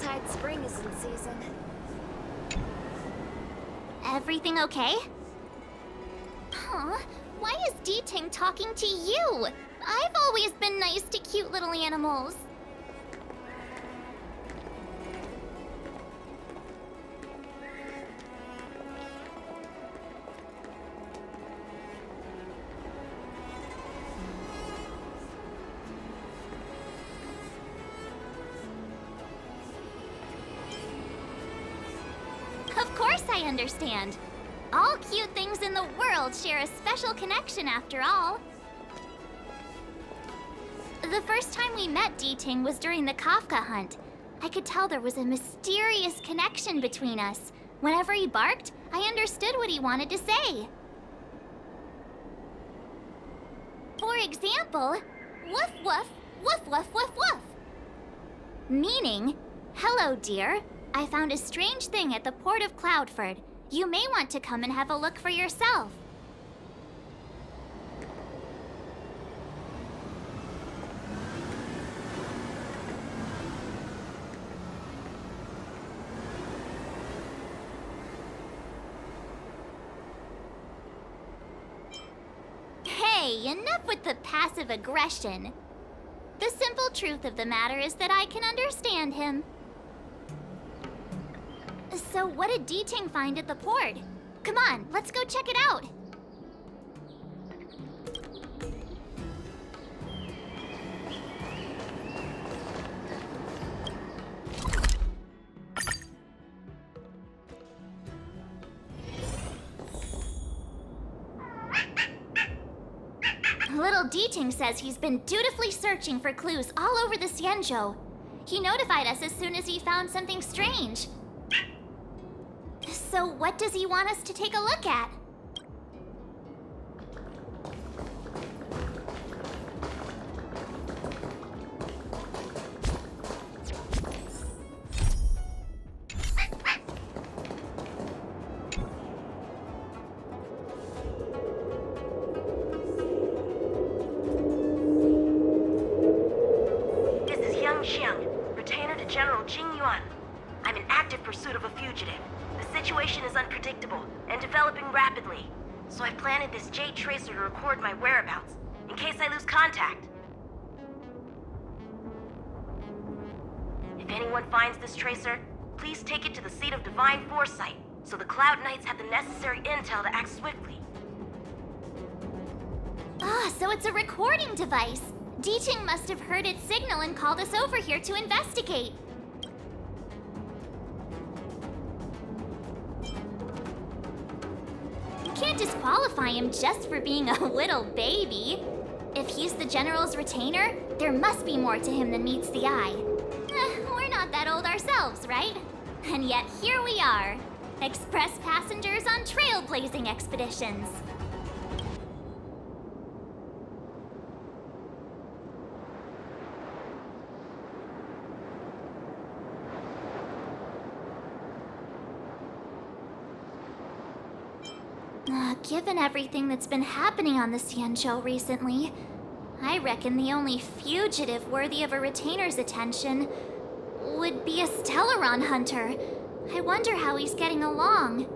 Tide Spring is in season. Everything okay? Huh? Why is D-Ting talking to you? I've always been nice to cute little animals. Of course I understand. All cute things in the world share a special connection after all. The first time we met D-Ting was during the Kafka hunt. I could tell there was a mysterious connection between us. Whenever he barked, I understood what he wanted to say. For example, woof woof, woof woof woof woof. Meaning, hello dear, I found a strange thing at the port of Cloudford. You may want to come and have a look for yourself. Hey, enough with the passive aggression. The simple truth of the matter is that I can understand him. So what did D-Ting find at the port? Come on, let's go check it out. Little D-Ting says he's been dutifully searching for clues all over the Xianzhou. He notified us as soon as he found something strange. So what does he want us to take a look at? This is Yang Xiang, retainer to General Jing Yuan. I'm in active pursuit of a fugitive. The situation is unpredictable and developing rapidly, so I've planted this Jade Tracer to record my whereabouts, in case I lose contact. If anyone finds this tracer, please take it to the seat of Divine Foresight, so the Cloud Knights have the necessary intel to act swiftly. Ah, so it's a recording device. D-Ting must have heard its signal and called us over here to investigate. Can't disqualify him just for being a little baby. If he's the General's retainer, there must be more to him than meets the eye. We're not that old ourselves, right? And yet here we are, express passengers on trailblazing expeditions. Given everything that's been happening on the Xianzhou recently, I reckon the only fugitive worthy of a retainer's attention would be a Stellaron hunter. I wonder how he's getting along.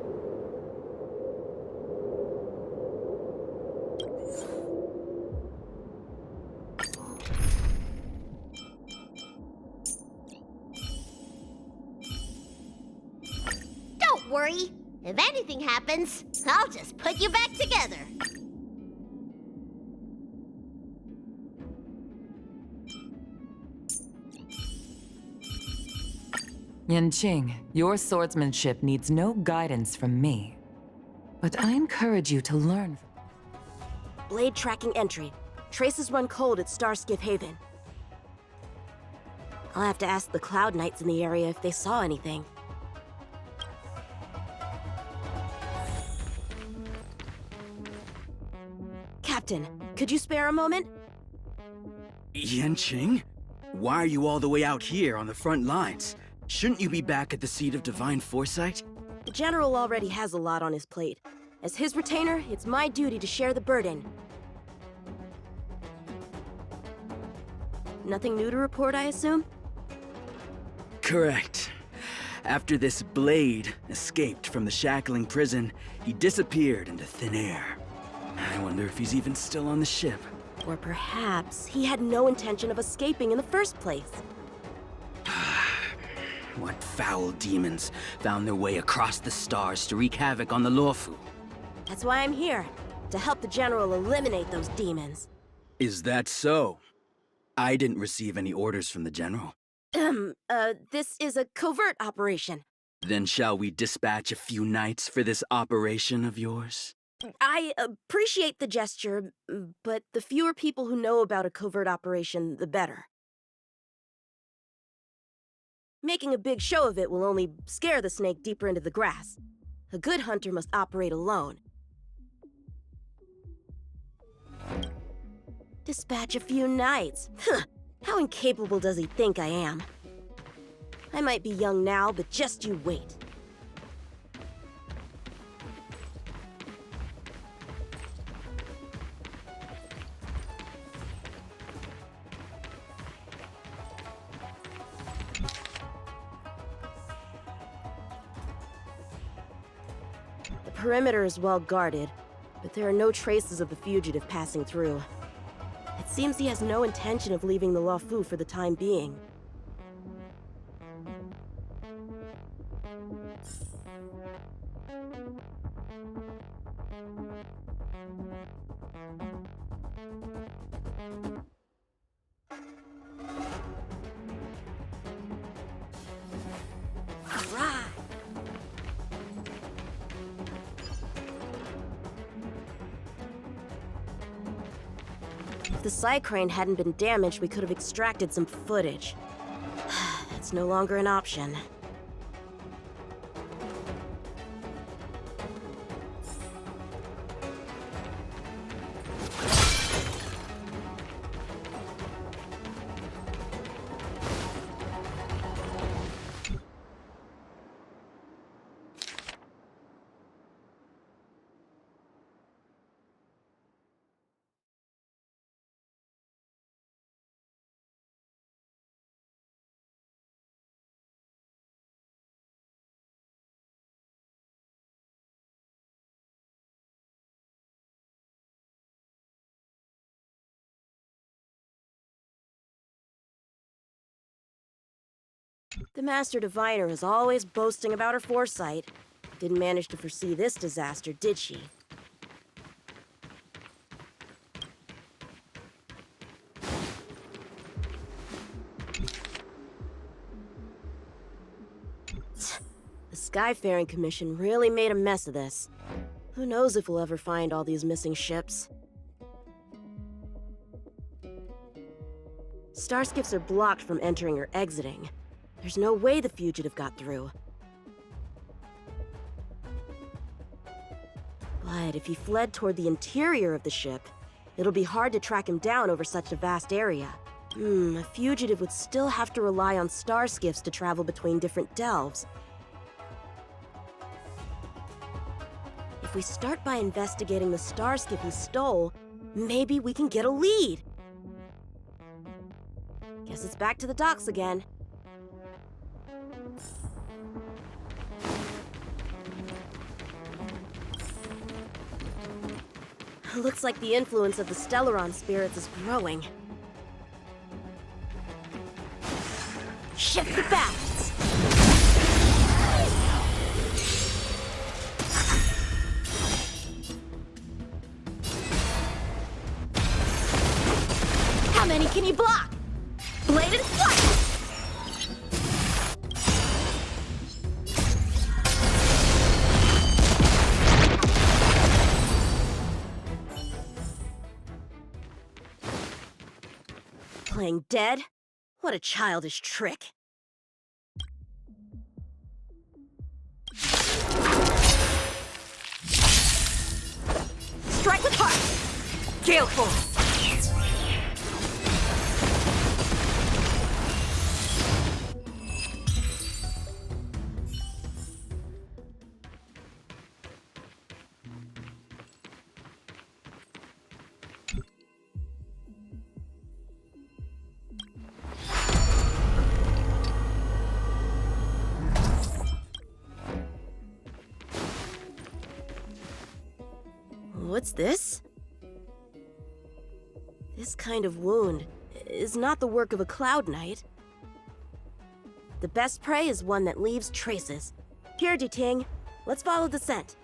Don't worry. If anything happens, I'll just put you back together. Yanqing, your swordsmanship needs no guidance from me. But I encourage you to learn. Blade tracking entry. Traces run cold at Starskiff Haven. I'll have to ask the Cloud Knights in the area if they saw anything. Captain, could you spare a moment? Yanqing? Why are you all the way out here on the front lines? Shouldn't you be back at the seat of Divine Foresight? The General already has a lot on his plate. As his retainer, it's my duty to share the burden. Nothing new to report, I assume? Correct. After this blade escaped from the shackling prison, he disappeared into thin air. I wonder if he's even still on the ship. Or perhaps he had no intention of escaping in the first place. What foul demons found their way across the stars to wreak havoc on the Lawfu? That's why I'm here, to help the General eliminate those demons. Is that so? I didn't receive any orders from the General. This is a covert operation. Then shall we dispatch a few knights for this operation of yours? I appreciate the gesture, but the fewer people who know about a covert operation, the better. Making a big show of it will only scare the snake deeper into the grass. A good hunter must operate alone. Dispatch a few knights. Huh. How incapable does he think I am? I might be young now, but just you wait. The perimeter is well guarded, but there are no traces of the fugitive passing through. It seems he has no intention of leaving the Lawfu for the time being. Alright! If the Psy Crane hadn't been damaged, we could have extracted some footage. That's no longer an option. The Master Diviner is always boasting about her foresight. Didn't manage to foresee this disaster, did she? The Skyfaring Commission really made a mess of this. Who knows if we'll ever find all these missing ships? Starskips are blocked from entering or exiting. There's no way the fugitive got through. But if he fled toward the interior of the ship, it'll be hard to track him down over such a vast area. A fugitive would still have to rely on starskiffs to travel between different delves. If we start by investigating the starskip he stole, maybe we can get a lead. Guess it's back to the docks again. Looks like the influence of the Stellaron spirits is growing. Shift the balance! How many can you block? Bladed flight! Playing dead? What a childish trick. Strike with heart! Gale Force! What's this? This kind of wound is not the work of a Cloud Knight. The best prey is one that leaves traces. Here, Ting, let's follow the scent.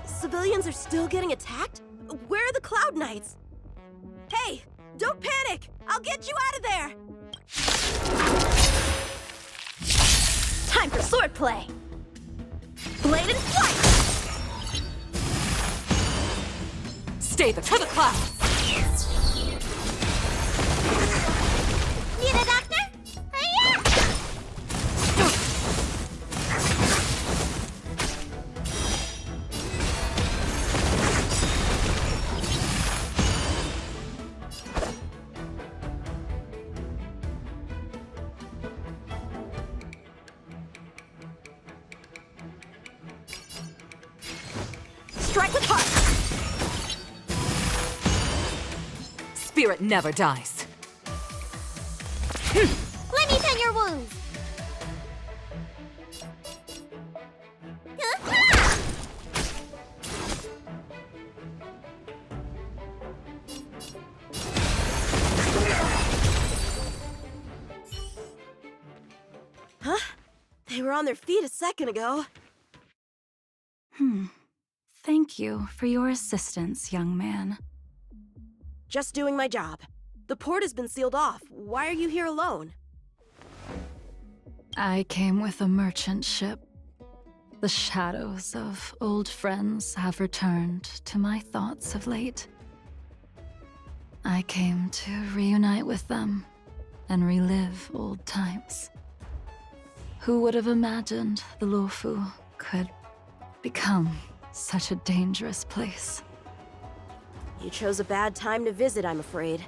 Civilians are still getting attacked? Where are the Cloud Knights? Hey, don't panic! I'll get you out of there! Time for swordplay! Blade and flight! Stay there, to the clouds! Need a doctor? Hiya! Strike with heart! Spirit never dies. Let me tend your wounds. Huh? They were on their feet a second ago. Thank you for your assistance, young man. Just doing my job. The port has been sealed off. Why are you here alone? I came with a merchant ship. The shadows of old friends have returned to my thoughts of late. I came to reunite with them and relive old times. Who would have imagined the Luofu could become such a dangerous place? You chose a bad time to visit, I'm afraid.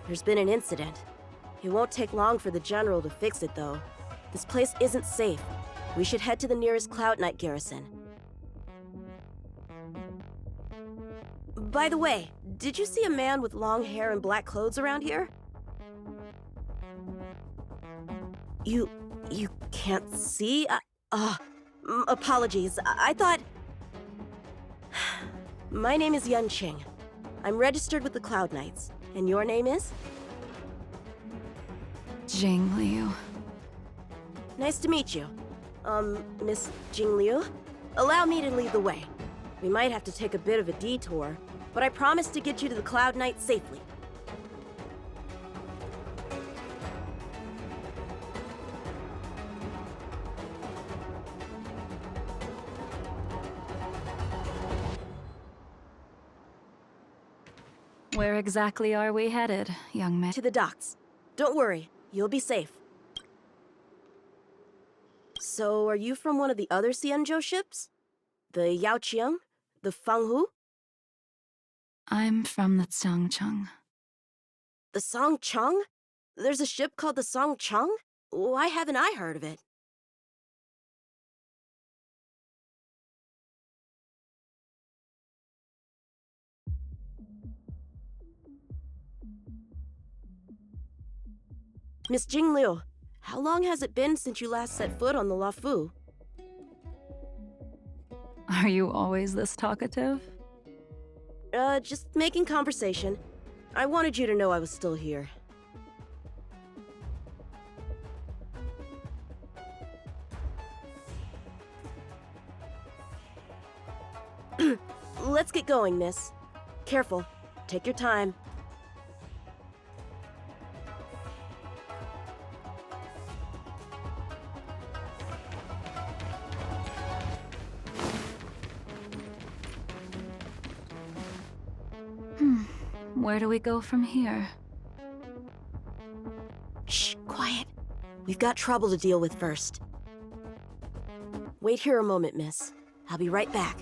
There's been an incident. It won't take long for the General to fix it, though. This place isn't safe. We should head to the nearest Cloud Knight garrison. By the way, did you see a man with long hair and black clothes around here? You can't see? Apologies. I thought... My name is Yun Qing. I'm registered with the Cloud Knights. And your name is? Jing Liu. Nice to meet you. Miss Jing Liu? Allow me to lead the way. We might have to take a bit of a detour, but I promise to get you to the Cloud Knight safely. Where exactly are we headed, young man? To the docks. Don't worry, you'll be safe. So, are you from one of the other Xianzhou ships? The Yaoqiang? The Fanghu? I'm from the Xiangcheng. The Songcheng? There's a ship called the Songcheng? Why haven't I heard of it? Miss Jing Liu, how long has it been since you last set foot on the Luofu? Are you always this talkative? Just making conversation. I wanted you to know I was still here. Let's get going, miss. Careful. Take your time. Where do we go from here? Shh, quiet. We've got trouble to deal with first. Wait here a moment, miss. I'll be right back.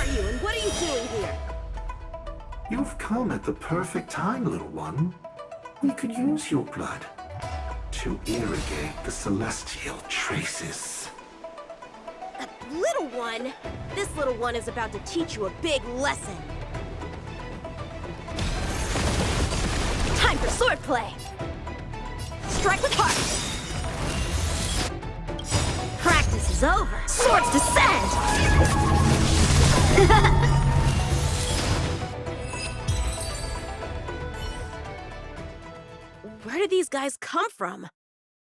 are you, and what are you doing here? You've come at the perfect time, little one. We could use your blood to irrigate the celestial traces. Little one? This little one is about to teach you a big lesson. Time for swordplay! Strike with heart! Practice is over! Swords descend! Where did these guys come from?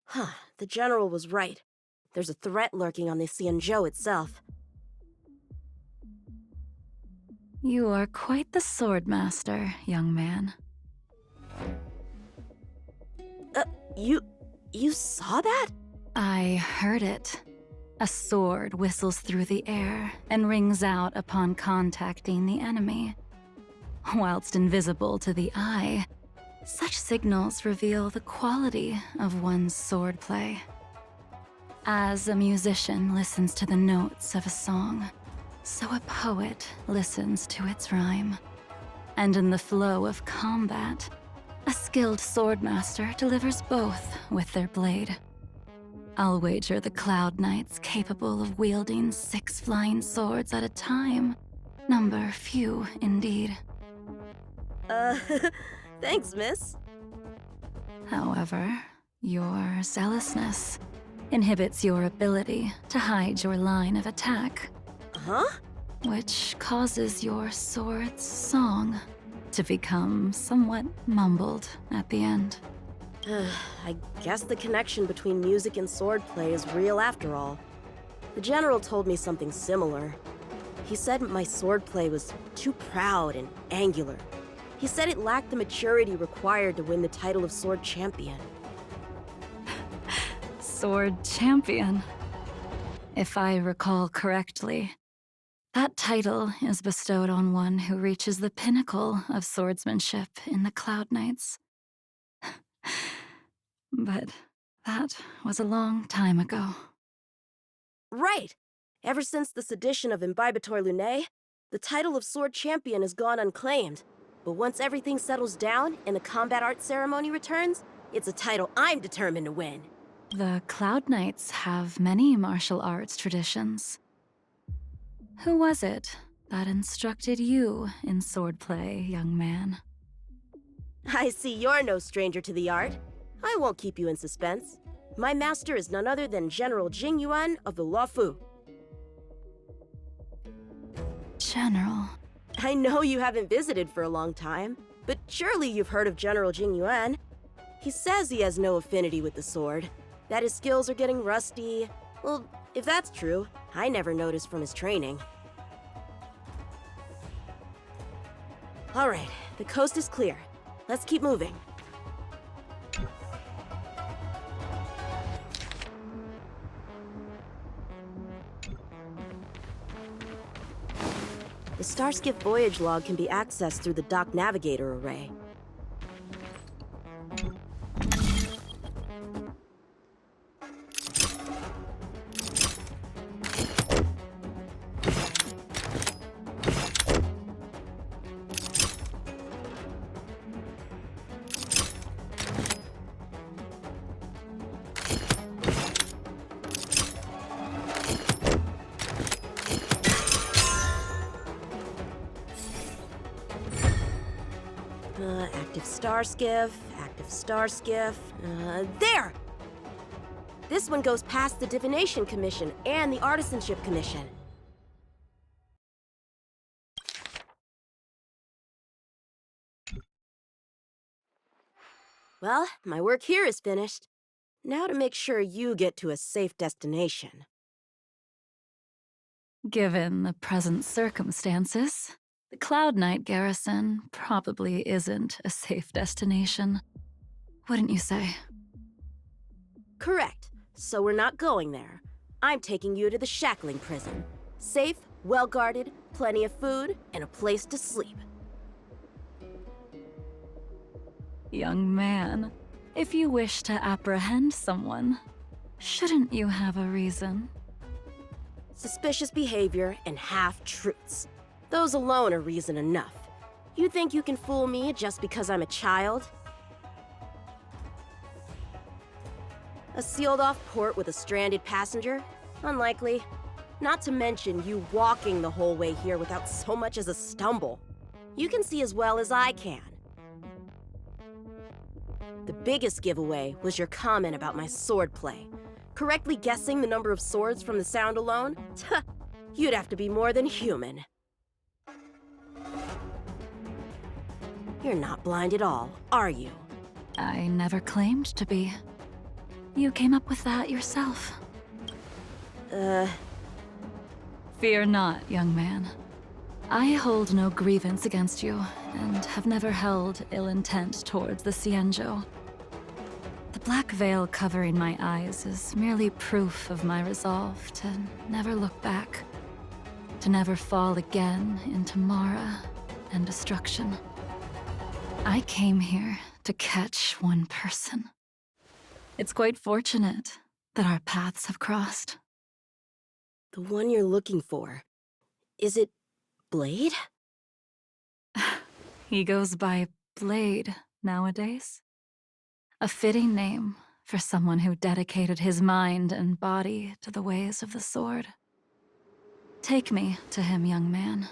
Huh, the general was right. There's a threat lurking on the Xianzhou itself. You are quite the swordmaster, young man. You saw that? I heard it. A sword whistles through the air and rings out upon contacting the enemy. Whilst invisible to the eye, such signals reveal the quality of one's swordplay. As a musician listens to the notes of a song, so a poet listens to its rhyme. And in the flow of combat, a skilled swordmaster delivers both with their blade. I'll wager the Cloud Knight's capable of wielding 6 flying swords at a time. Number few, indeed. Thanks, miss. However, your zealousness inhibits your ability to hide your line of attack, Huh? which causes your sword's song to become somewhat mumbled at the end. I guess the connection between music and swordplay is real after all. The general told me something similar. He said my swordplay was too proud and angular. He said it lacked the maturity required to win the title of Sword Champion. Sword Champion. If I recall correctly, that title is bestowed on one who reaches the pinnacle of swordsmanship in the Cloud Knights. But that was a long time ago. Right! Ever since the sedition of Imbibitor Lunae, the title of Sword Champion has gone unclaimed. But once everything settles down and the combat art ceremony returns, it's a title I'm determined to win. The Cloud Knights have many martial arts traditions. Who was it that instructed you in swordplay, young man? I see you're no stranger to the art. I won't keep you in suspense. My master is none other than General Jing Yuan of the Luofu. General. I know you haven't visited for a long time, but surely you've heard of General Jing Yuan. He says he has no affinity with the sword, that his skills are getting rusty. Well, if that's true, I never noticed from his training. All right, the coast is clear. Let's keep moving. The Starskiff voyage log can be accessed through the dock navigator array. Active Starskiff, there! This one goes past the Divination Commission and the Artisanship Commission. Well, my work here is finished. Now to make sure you get to a safe destination. Given the present circumstances, the Cloud Knight garrison probably isn't a safe destination. Wouldn't you say? Correct. So we're not going there. I'm taking you to the shackling prison. Safe, well-guarded, plenty of food, and a place to sleep. Young man, if you wish to apprehend someone, shouldn't you have a reason? Suspicious behavior and half-truths. Those alone are reason enough. You think you can fool me just because I'm a child? A sealed-off port with a stranded passenger? Unlikely. Not to mention you walking the whole way here without so much as a stumble. You can see as well as I can. The biggest giveaway was your comment about my swordplay. Correctly guessing the number of swords from the sound alone? You'd have to be more than human. You're not blind at all, are you? I never claimed to be. You came up with that yourself. Fear not, young man. I hold no grievance against you, and have never held ill intent towards the Cienjo. The black veil covering my eyes is merely proof of my resolve to never look back, to never fall again into Mara and destruction. I came here to catch one person. It's quite fortunate that our paths have crossed. The one you're looking for. Is it Blade? He goes by Blade nowadays. A fitting name for someone who dedicated his mind and body to the ways of the sword. Take me to him, young man.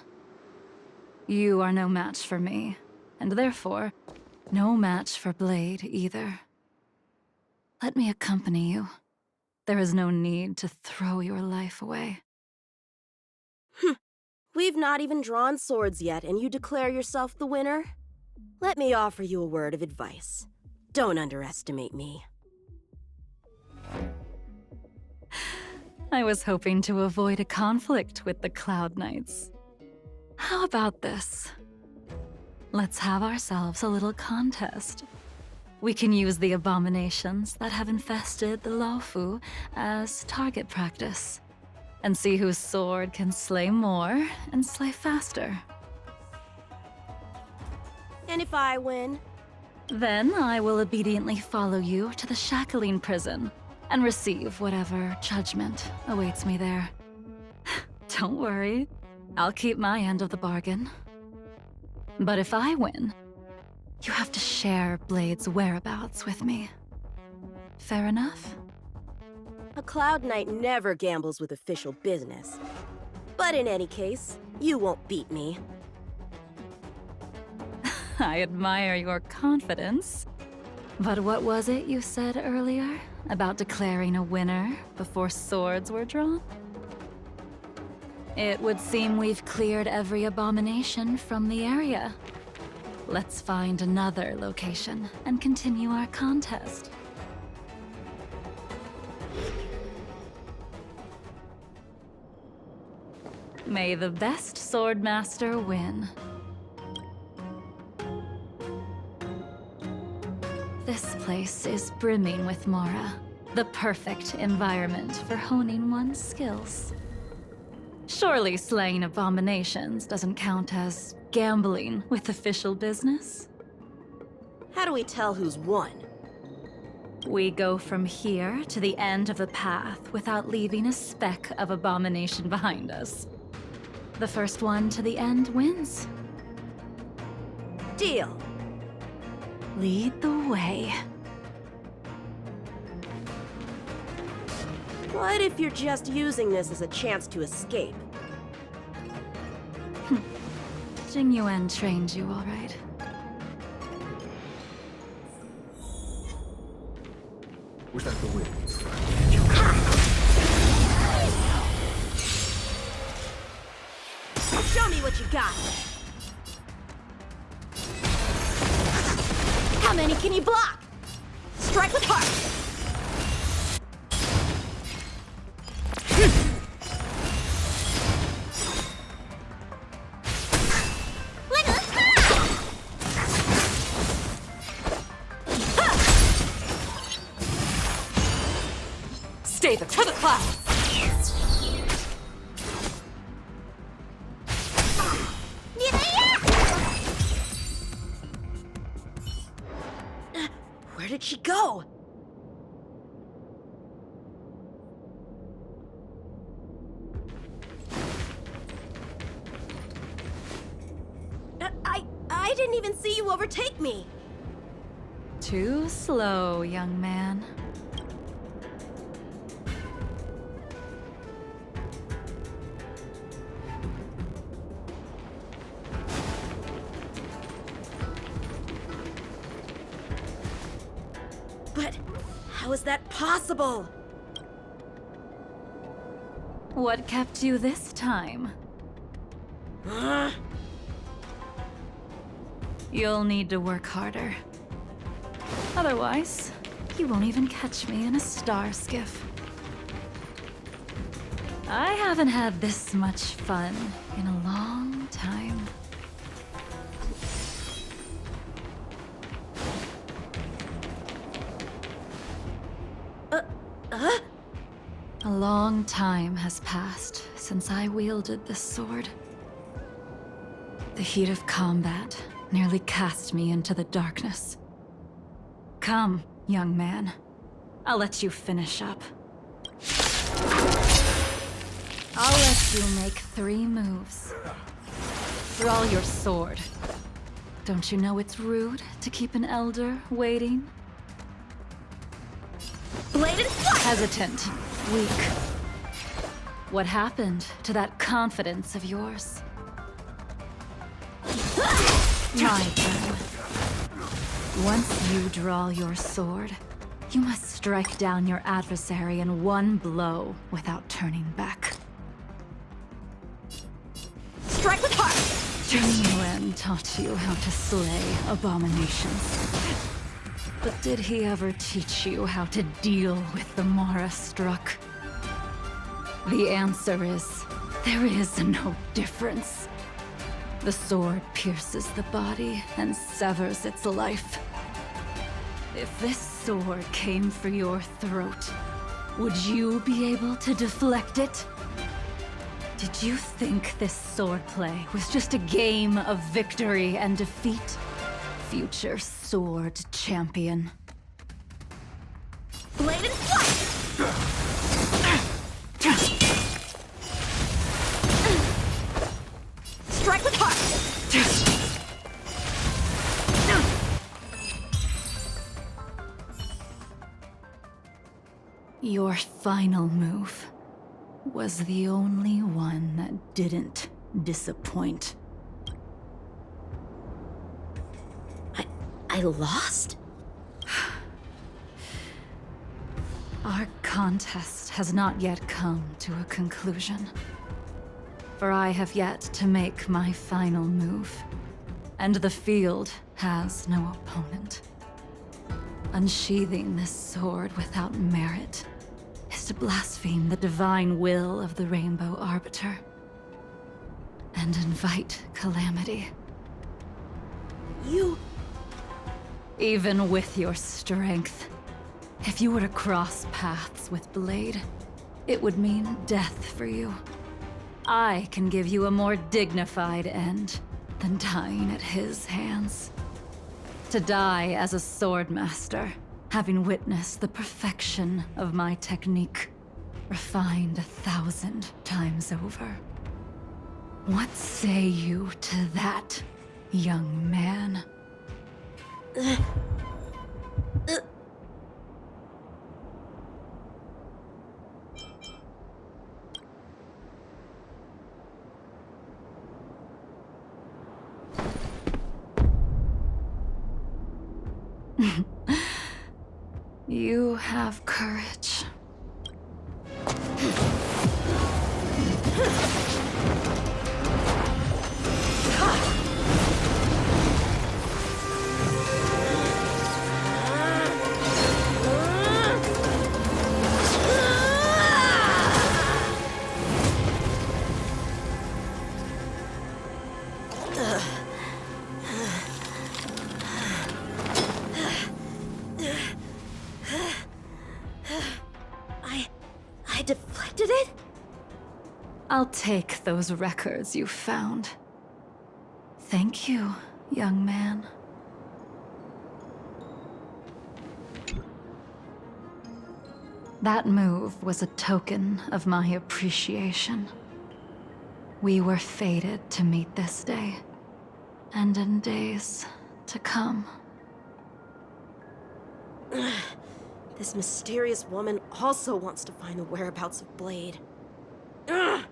You are no match for me, and therefore, no match for Blade either. Let me accompany you. There is no need to throw your life away. We've not even drawn swords yet, and you declare yourself the winner? Let me offer you a word of advice. Don't underestimate me. I was hoping to avoid a conflict with the Cloud Knights. How about this? Let's have ourselves a little contest. We can use the abominations that have infested the Luofu as target practice, and see whose sword can slay more and slay faster. And if I win? Then I will obediently follow you to the shackling prison and receive whatever judgment awaits me there. Don't worry, I'll keep my end of the bargain. But if I win, you have to share Blade's whereabouts with me. Fair enough? A Cloud Knight never gambles with official business. But in any case, you won't beat me. I admire your confidence. But what was it you said earlier about declaring a winner before swords were drawn? It would seem we've cleared every abomination from the area. Let's find another location and continue our contest. May the best swordmaster win. This place is brimming with Mara, the perfect environment for honing one's skills. Surely slaying abominations doesn't count as gambling with official business? How do we tell who's won? We go from here to the end of the path without leaving a speck of abomination behind us. The first one to the end wins. Deal. Lead the way. What if you're just using this as a chance to escape? Jing Yuan trained you all right. Was that the wind? Show me what you got! How many can you block? Strike with heart! Stay the to the clouds! Where did she go? I didn't even see you overtake me! Too slow, young man. But how is that possible? What kept you this time? You'll need to work harder. Otherwise, you won't even catch me in a star skiff. I haven't had this much fun in a long time. A long time has passed since I wielded this sword. The heat of combat nearly cast me into the darkness. Come, young man. I'll let you finish up. I'll let you make 3 moves. Draw your sword. Don't you know it's rude to keep an elder waiting? Bladed flash! Hesitant, weak. What happened to that confidence of yours? My turn. Once you draw your sword, you must strike down your adversary in one blow without turning back. Strike with heart! Jing Yuan taught you how to slay abominations. But did he ever teach you how to deal with the Mara struck? The answer is, there is no difference. The sword pierces the body and severs its life. If this sword came for your throat, would you be able to deflect it? Did you think this swordplay was just a game of victory and defeat? Future sword champion. Bladed flash! Strike with heart! Your final move was the only one that didn't disappoint. I lost? Our contest has not yet come to a conclusion. For I have yet to make my final move, and the field has no opponent. Unsheathing this sword without merit is to blaspheme the divine will of the Rainbow Arbiter and invite calamity. You... Even with your strength, if you were to cross paths with Blade, it would mean death for you. I can give you a more dignified end than dying at his hands. To die as a swordmaster, having witnessed the perfection of my technique, refined 1,000 times over. What say you to that, young man? You have courage. I deflected it? I'll take those records you found. Thank you, young man. That move was a token of my appreciation. We were fated to meet this day. and in days to come. This mysterious woman also wants to find the whereabouts of Blade. Ugh.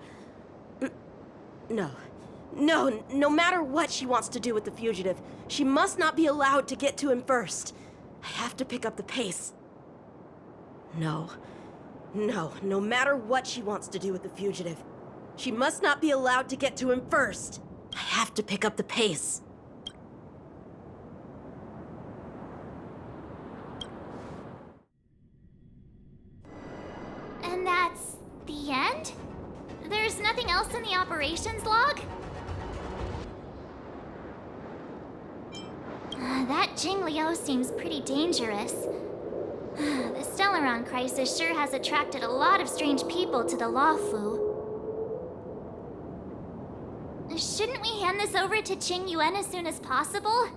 No matter what she wants to do with the fugitive, she must not be allowed to get to him first. I have to pick up the pace. No matter what she wants to do with the fugitive, she must not be allowed to get to him first. I have to pick up the pace. And that's the end? There's nothing else in the operations log? That Jing Liu seems pretty dangerous. The Stellaron crisis sure has attracted a lot of strange people to the Luofu. Shouldn't we hand this over to Qing Yuan as soon as possible?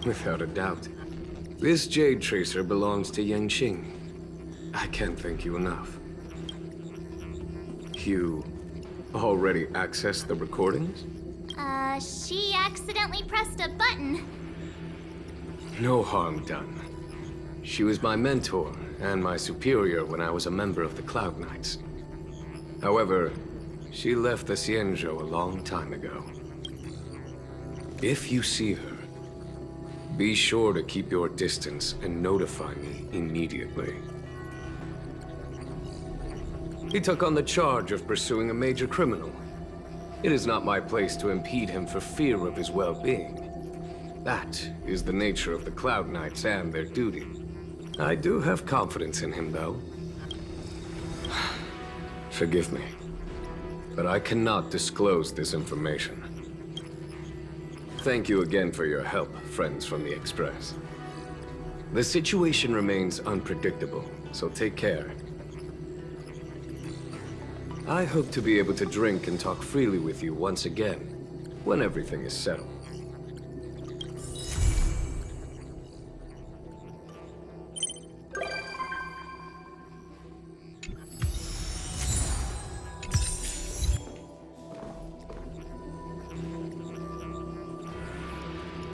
Without a doubt. This Jade Tracer belongs to Yangqing. I can't thank you enough. You already accessed the recordings? She accidentally pressed a button. No harm done. She was my mentor and my superior when I was a member of the Cloud Knights. However, she left the Xianzhou a long time ago. If you see her, be sure to keep your distance and notify me immediately. He took on the charge of pursuing a major criminal. It is not my place to impede him for fear of his well-being. That is the nature of the Cloud Knights and their duty. I do have confidence in him, though. Forgive me, but I cannot disclose this information. Thank you again for your help, friends from the Express. The situation remains unpredictable, so take care. I hope to be able to drink and talk freely with you once again, when everything is settled.